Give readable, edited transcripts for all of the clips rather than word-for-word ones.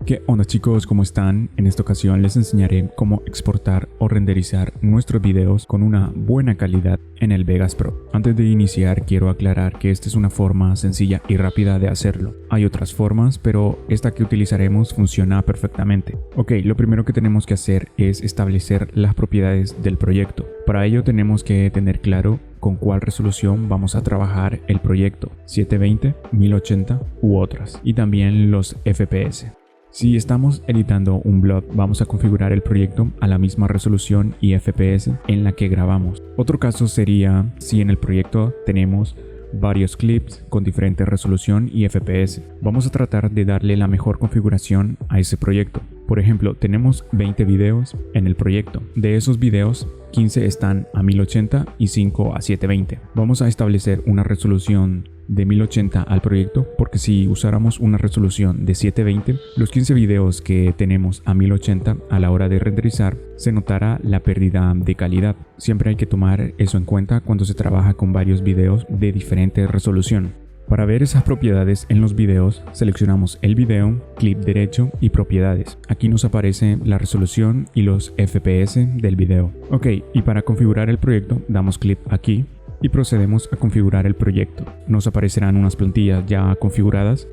¿Qué onda chicos? ¿Cómo están? En esta ocasión les enseñaré cómo exportar o renderizar nuestros videos con una buena calidad en el Vegas Pro. Antes de iniciar quiero aclarar que esta es una forma sencilla y rápida de hacerlo. Hay otras formas, pero esta que utilizaremos funciona perfectamente. Ok, lo primero que tenemos que hacer es establecer las propiedades del proyecto. Para ello tenemos que tener claro con cuál resolución vamos a trabajar el proyecto, 720, 1080 u otras, y también los FPS. Si estamos editando un vlog, vamos a configurar el proyecto a la misma resolución y FPS en la que grabamos. Otro caso sería si en el proyecto tenemos varios clips con diferente resolución y FPS. Vamos a tratar de darle la mejor configuración a ese proyecto. Por ejemplo, tenemos 20 videos en el proyecto. De esos videos, 15 están a 1080 y 5 a 720. Vamos a establecer una resolución de 1080 al proyecto, porque si usáramos una resolución de 720, los 15 videos que tenemos a 1080 a la hora de renderizar se notará la pérdida de calidad. Siempre hay que tomar eso en cuenta cuando se trabaja con varios videos de diferente resolución. Para ver esas propiedades en los videos, seleccionamos el video, clic derecho y propiedades. Aquí nos aparece la resolución y los FPS del video. Ok, y para configurar el proyecto damos clic aquí y procedemos a configurar el proyecto. Nos aparecerán unas plantillas ya configuradas,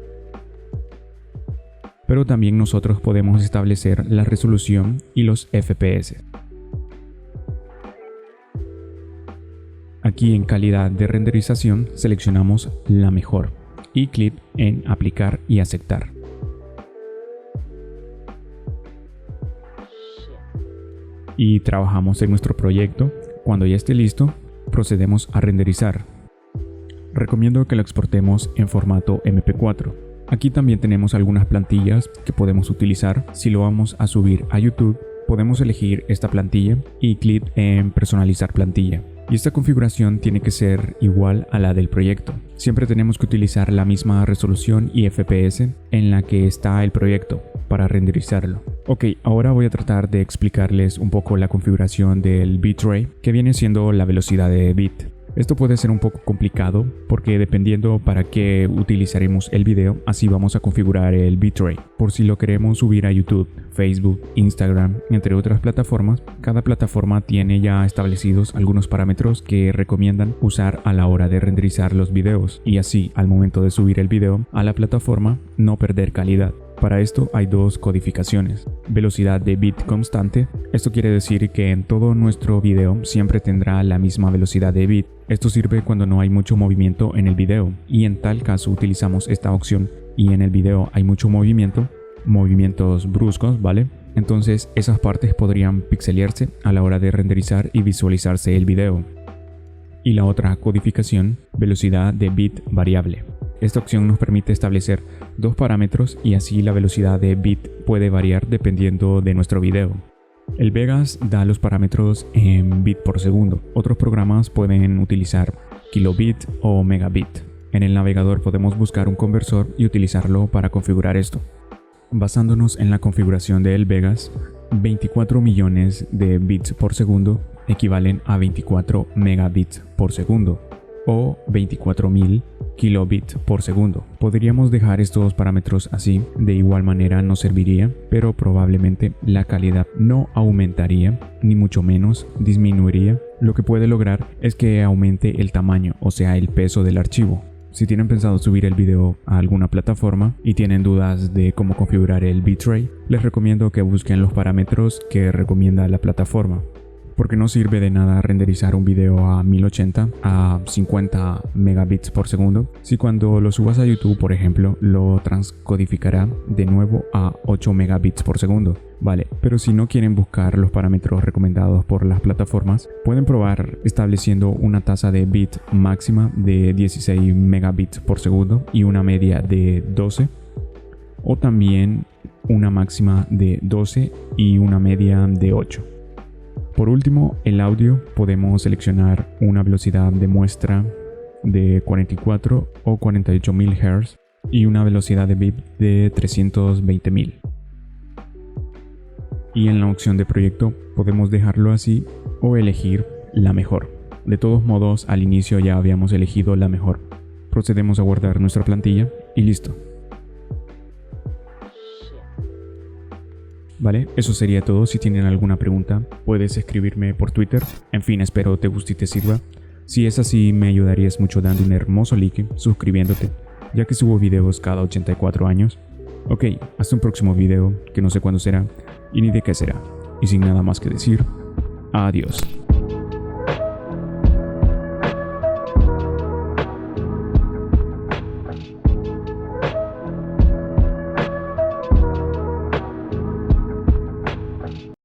pero también nosotros podemos establecer la resolución y los FPS. Aquí en calidad de renderización seleccionamos la mejor y clic en aplicar y aceptar. Y trabajamos en nuestro proyecto. Cuando ya esté listo, procedemos a renderizar. Recomiendo que lo exportemos en formato MP4. Aquí también tenemos algunas plantillas que podemos utilizar. Si lo vamos a subir a YouTube, podemos elegir esta plantilla y clic en personalizar plantilla. Y esta configuración tiene que ser igual a la del proyecto. Siempre tenemos que utilizar la misma resolución y FPS en la que está el proyecto para renderizarlo. Ok, ahora voy a tratar de explicarles un poco la configuración del bitrate, que viene siendo la velocidad de bit. Esto puede ser un poco complicado porque dependiendo para qué utilizaremos el video, así vamos a configurar el bitrate. Por si lo queremos subir a YouTube, Facebook, Instagram, entre otras plataformas, cada plataforma tiene ya establecidos algunos parámetros que recomiendan usar a la hora de renderizar los videos y así al momento de subir el video a la plataforma no perder calidad. Para esto hay dos codificaciones. Velocidad de bit constante. Esto quiere decir que en todo nuestro video siempre tendrá la misma velocidad de bit. Esto sirve cuando no hay mucho movimiento en el video y en tal caso utilizamos esta opción y en el video hay mucho movimiento, movimientos bruscos, ¿vale? Entonces esas partes podrían pixelearse a la hora de renderizar y visualizarse el video. Y la otra codificación, velocidad de bit variable. Esta opción nos permite establecer dos parámetros y así la velocidad de bit puede variar dependiendo de nuestro video. El Vegas da los parámetros en bit por segundo. Otros programas pueden utilizar kilobit o megabit. En el navegador podemos buscar un conversor y utilizarlo para configurar esto. Basándonos en la configuración del Vegas, 24 millones de bits por segundo equivalen a 24 megabits por segundo o 24.000 kilobits por segundo. Podríamos dejar estos parámetros así, de igual manera nos serviría, pero probablemente la calidad no aumentaría, ni mucho menos disminuiría. Lo que puede lograr es que aumente el tamaño, o sea el peso del archivo. Si tienen pensado subir el video a alguna plataforma y tienen dudas de cómo configurar el bitrate, les recomiendo que busquen los parámetros que recomienda la plataforma. Porque no sirve de nada renderizar un video a 1080 a 50 megabits por segundo si cuando lo subas a YouTube, por ejemplo, lo transcodificará de nuevo a 8 megabits por segundo. Vale, pero si no quieren buscar los parámetros recomendados por las plataformas, pueden probar estableciendo una tasa de bit máxima de 16 megabits por segundo y una media de 12, o también una máxima de 12 y una media de 8. Por último, el audio podemos seleccionar una velocidad de muestra de 44 o 48.000 Hz y una velocidad de bit de 320.000. Y en la opción de proyecto podemos dejarlo así o elegir la mejor. De todos modos, al inicio ya habíamos elegido la mejor. Procedemos a guardar nuestra plantilla y listo. ¿Vale? Eso sería todo. Si tienen alguna pregunta, puedes escribirme por Twitter. En fin, espero te guste y te sirva. Si es así, me ayudarías mucho dando un hermoso like, suscribiéndote, ya que subo videos cada 84 años. Ok, hasta un próximo video, que no sé cuándo será, y ni de qué será. Y sin nada más que decir, adiós.